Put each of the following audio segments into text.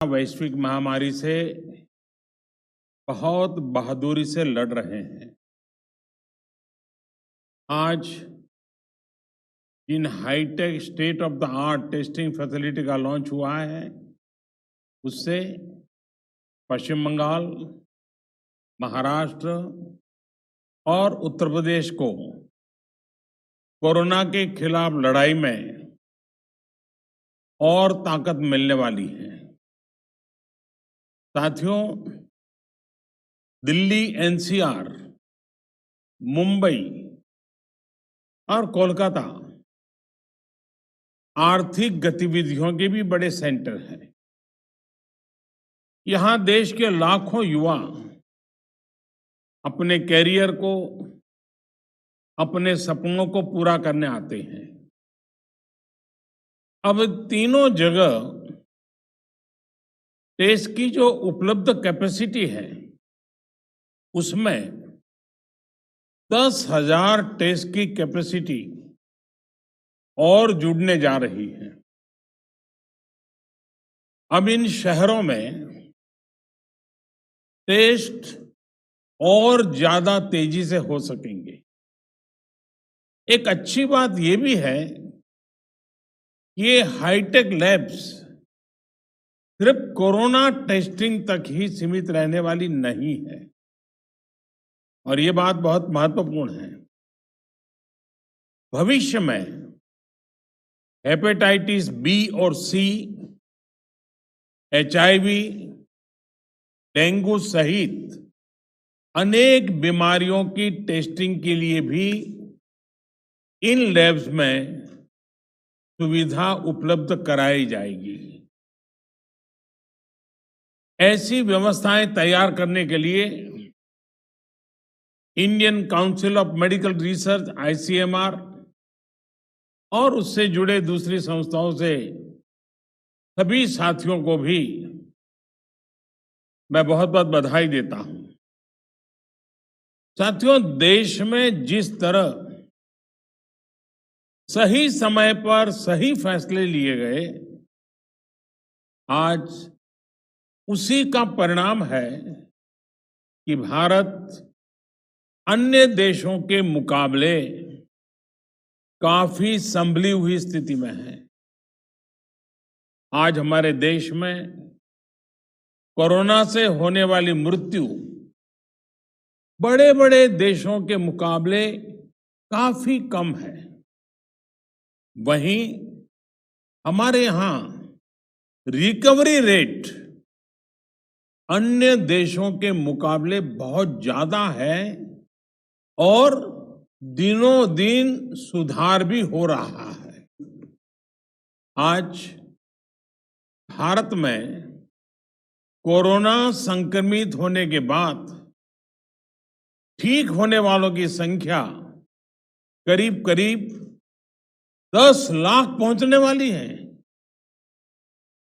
वैश्विक महामारी से बहुत बहादुरी से लड़ रहे हैं। आज जिन hi-tech state of the art testing facility का लॉन्च हुआ है, उससे पश्चिम बंगाल, महाराष्ट्र और उत्तर प्रदेश को कोरोना के खिलाफ लड़ाई में और ताकत मिलने वाली है। साथियों, दिल्ली एनसीआर, मुंबई और कोलकाता आर्थिक गतिविधियों के भी बड़े सेंटर हैं। यहां देश के लाखों युवा अपने कैरियर को, अपने सपनों को पूरा करने आते हैं। अब तीनों जगह टेस्ट की जो उपलब्ध कैपेसिटी है, उसमें 10,000 टेस्ट की कैपेसिटी और जुड़ने जा रही है। अब इन शहरों में टेस्ट और ज्यादा तेजी से हो सकेंगे। एक अच्छी बात यह भी है कि ये हाईटेक लैब्स सिर्फ कोरोना टेस्टिंग तक ही सीमित रहने वाली नहीं है, और ये बात बहुत महत्वपूर्ण है। भविष्य में हेपेटाइटिस बी और सी, एचआईवी, डेंगू सहित अनेक बीमारियों की टेस्टिंग के लिए भी इन लैब्स में सुविधा उपलब्ध कराई जाएगी। ऐसी व्यवस्थाएं तैयार करने के लिए Indian council of medical research ICMR और उससे जुड़े दूसरी संस्थाओं से सभी साथियों को भी मैं बहुत बहुत बधाई देता हूं। साथियों, देश में जिस तरह सही समय पर सही फैसले लिए गए, आज उसी का परिणाम है कि भारत अन्य देशों के मुकाबले काफी संभली हुई स्थिति में है। आज हमारे देश में कोरोना से होने वाली मृत्यु बड़े बड़े देशों के मुकाबले काफी कम है। वहीं हमारे यहां रिकवरी रेट अन्य देशों के मुकाबले बहुत ज्यादा है और दिनों दिन सुधार भी हो रहा है। आज भारत में कोरोना संक्रमित होने के बाद ठीक होने वालों की संख्या करीब करीब 10 लाख पहुंचने वाली है।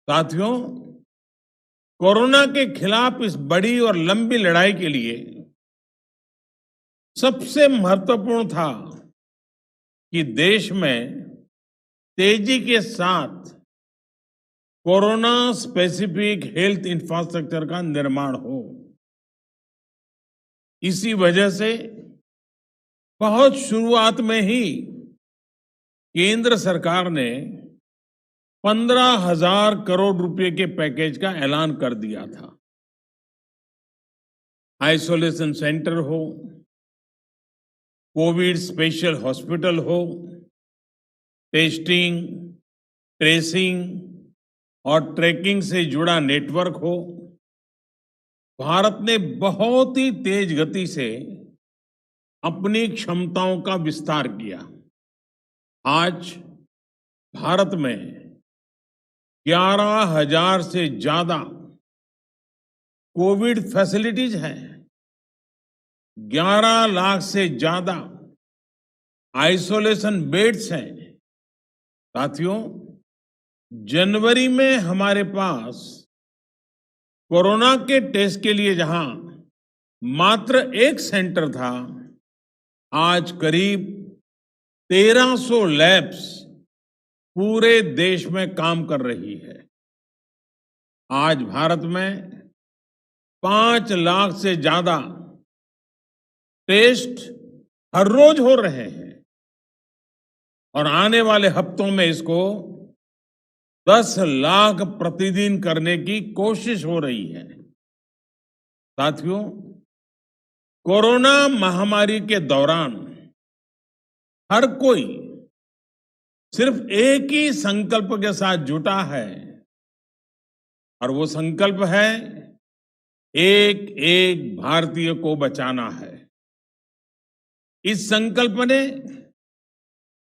साथियों, कोरोना के खिलाफ इस बड़ी और लंबी लड़ाई के लिए सबसे महत्वपूर्ण था कि देश में तेजी के साथ कोरोना स्पेसिफिक हेल्थ इंफ्रास्ट्रक्चर का निर्माण हो। इसी वजह से बहुत शुरुआत में ही केंद्र सरकार ने 15,000 करोड़ रुपए के पैकेज का ऐलान कर दिया था। आइसोलेशन सेंटर हो, कोविड स्पेशल हॉस्पिटल हो, टेस्टिंग, ट्रेसिंग और ट्रैकिंग से जुड़ा नेटवर्क हो, भारत ने बहुत ही तेज गति से अपनी क्षमताओं का विस्तार किया। आज भारत में 11,000 से ज्यादा कोविड फैसिलिटीज हैं, 11 लाख से ज्यादा आइसोलेशन बेड्स हैं। साथियों, जनवरी में हमारे पास कोरोना के टेस्ट के लिए जहां मात्र एक सेंटर था, आज करीब 1300 लैब्स पूरे देश में काम कर रही है। आज भारत में 5 लाख से ज्यादा टेस्ट हर रोज हो रहे हैं और आने वाले हफ्तों में इसको 10 लाख प्रतिदिन करने की कोशिश हो रही है। साथियों, कोरोना महामारी के दौरान हर कोई सिर्फ एक ही संकल्प के साथ जुटा है और वो संकल्प है एक एक भारतीय को बचाना है। इस संकल्प ने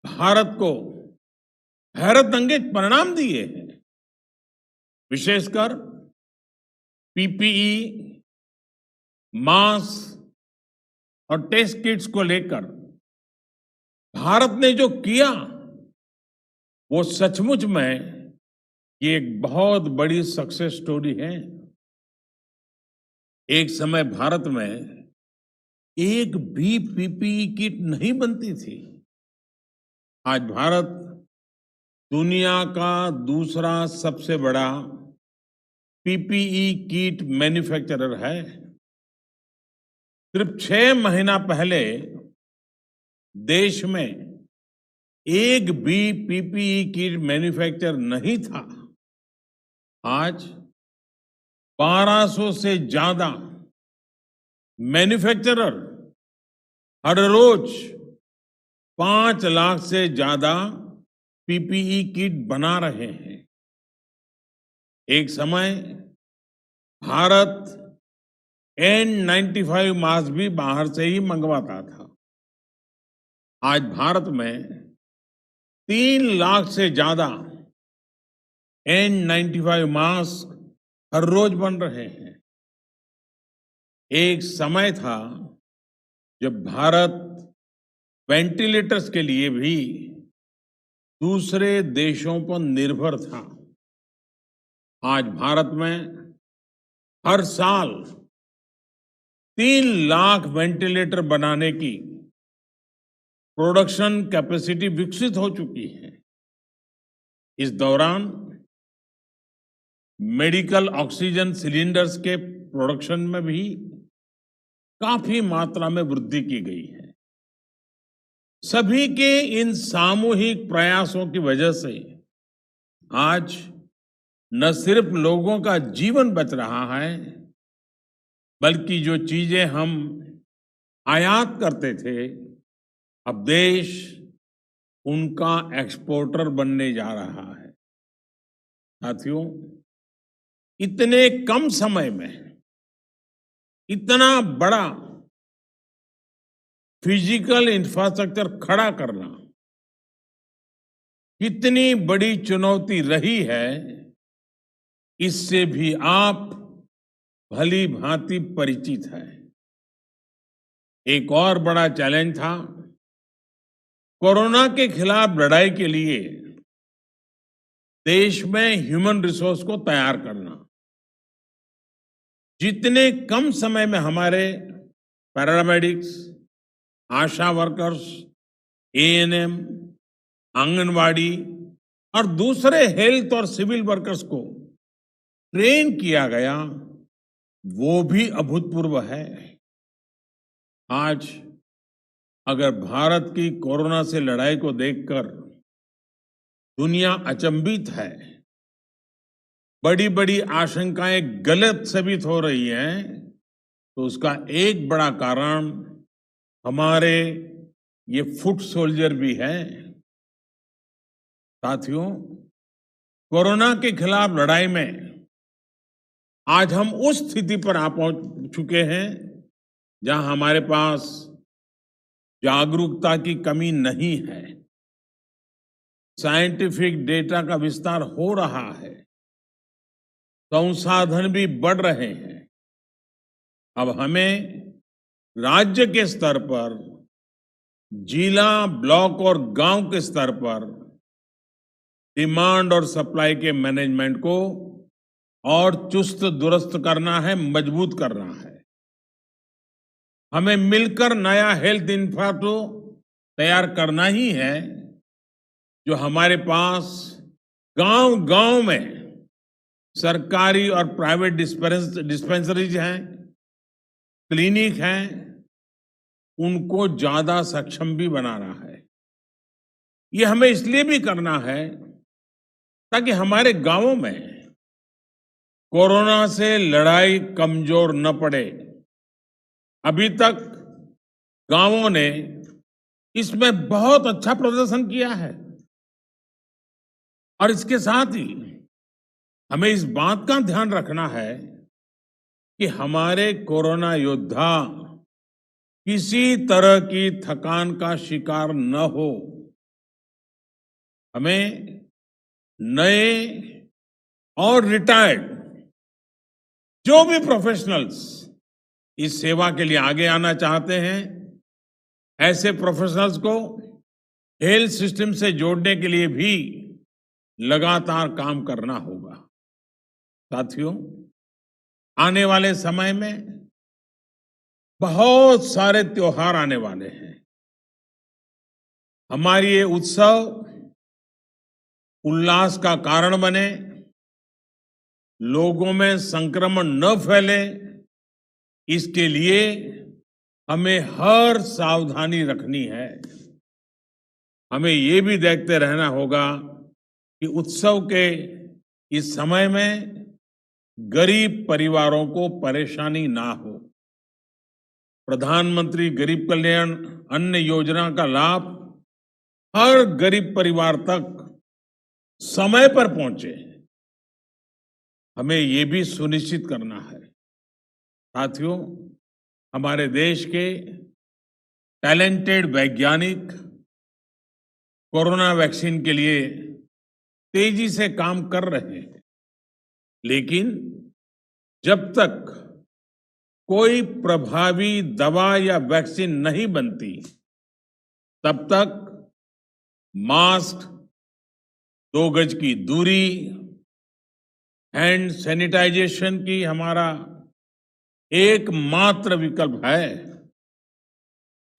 भारत को हैरतअंगेज परिणाम दिए हैं। विशेषकर पीपीई, मास्क और टेस्ट किट्स को लेकर भारत ने जो किया वो सचमुच में ये एक बहुत बड़ी सक्सेस स्टोरी है। एक समय भारत में एक भी पीपीई किट नहीं बनती थी। आज भारत दुनिया का दूसरा सबसे बड़ा पीपीई किट मैन्युफैक्चरर है। सिर्फ 6 महीना पहले देश में एक भी पीपीई किट मैन्युफैक्चर नहीं था। आज 1200 से ज्यादा मैन्युफैक्चरर हर रोज 5 लाख से ज्यादा पीपीई किट बना रहे हैं। एक समय भारत N95 मास्क भी बाहर से ही मंगवाता था। आज भारत में 3 लाख से ज्यादा N95 मास्क हर रोज बन रहे हैं। एक समय था जब भारत वेंटिलेटर्स के लिए भी दूसरे देशों पर निर्भर था। आज भारत में हर साल 3 लाख वेंटिलेटर बनाने की प्रोडक्शन कैपेसिटी विकसित हो चुकी है। इस दौरान मेडिकल ऑक्सीजन सिलेंडर्स के प्रोडक्शन में भी काफी मात्रा में वृद्धि की गई है। सभी के इन सामूहिक प्रयासों की वजह से आज न सिर्फ लोगों का जीवन बच रहा है, बल्कि जो चीजें हम आयात करते थे, अब देश उनका एक्सपोर्टर बनने जा रहा है। साथियों, इतने कम समय में इतना बड़ा फिजिकल इंफ्रास्ट्रक्चर खड़ा करना कितनी बड़ी चुनौती रही है, इससे भी आप भली भांति परिचित हैं। एक और बड़ा चैलेंज था कोरोना के खिलाफ लड़ाई के लिए देश में ह्यूमन रिसोर्स को तैयार करना। जितने कम समय में हमारे पैरामेडिक्स, आशा वर्कर्स, एएनएम, आंगनवाड़ी और दूसरे हेल्थ और सिविल वर्कर्स को ट्रेन किया गया, वो भी अभूतपूर्व है। आज अगर भारत की कोरोना से लड़ाई को देखकर दुनिया अचंभित है, बड़ी बड़ी आशंकाएं गलत साबित हो रही हैं, तो उसका एक बड़ा कारण हमारे ये फुट सोल्जर भी है। साथियों, कोरोना के खिलाफ लड़ाई में आज हम उस स्थिति पर आ पहुंच चुके हैं जहां हमारे पास जागरूकता की कमी नहीं है। साइंटिफिक डेटा का विस्तार हो रहा है, संसाधन भी बढ़ रहे हैं। अब हमें राज्य के स्तर पर, जिला, ब्लॉक और गांव के स्तर पर डिमांड और सप्लाई के मैनेजमेंट को और चुस्त दुरुस्त करना है, मजबूत करना है। हमें मिलकर नया हेल्थ इंफ्रास्ट्रक्चर तैयार करना ही है, जो हमारे पास गांव-गांव में सरकारी और प्राइवेट डिस्पेंसरीज हैं, क्लिनिक हैं, उनको ज्यादा सक्षम भी बनाना है। ये हमें इसलिए भी करना है ताकि हमारे गांवों में कोरोना से लड़ाई कमजोर न पड़े। अभी तक गांवों ने इसमें बहुत अच्छा प्रदर्शन किया है और इसके साथ ही हमें इस बात का ध्यान रखना है कि हमारे कोरोना योद्धा किसी तरह की थकान का शिकार न हो। हमें नए और रिटायर्ड जो भी प्रोफेशनल्स इस सेवा के लिए आगे आना चाहते हैं, ऐसे प्रोफेशनल्स को हेल्थ सिस्टम से जोड़ने के लिए भी लगातार काम करना होगा। साथियों, आने वाले समय में बहुत सारे त्योहार आने वाले हैं। हमारी ये उत्सव उल्लास का कारण बने, लोगों में संक्रमण न फैले, इसके लिए हमें हर सावधानी रखनी है। हमें ये भी देखते रहना होगा कि उत्सव के इस समय में गरीब परिवारों को परेशानी ना हो। प्रधानमंत्री गरीब कल्याण अन्न योजना का लाभ हर गरीब परिवार तक समय पर पहुंचे, हमें ये भी सुनिश्चित करना है। साथियों, हमारे देश के टैलेंटेड वैज्ञानिक कोरोना वैक्सीन के लिए तेजी से काम कर रहे हैं, लेकिन जब तक कोई प्रभावी दवा या वैक्सीन नहीं बनती, तब तक मास्क, 2 गज की दूरी, हैंड सैनिटाइजेशन की हमारा एकमात्र विकल्प है,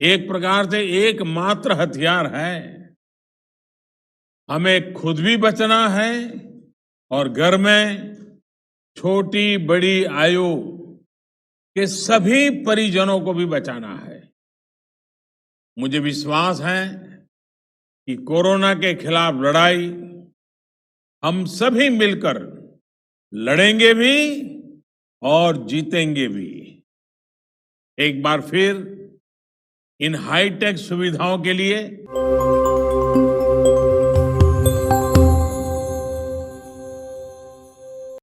एक प्रकार से एकमात्र हथियार है। हमें खुद भी बचना है और घर में छोटी बड़ी आयु के सभी परिजनों को भी बचाना है। मुझे विश्वास है कि कोरोना के खिलाफ लड़ाई हम सभी मिलकर लड़ेंगे भी और जीतेंगे भी। एक बार फिर इन हाईटेक सुविधाओं के लिए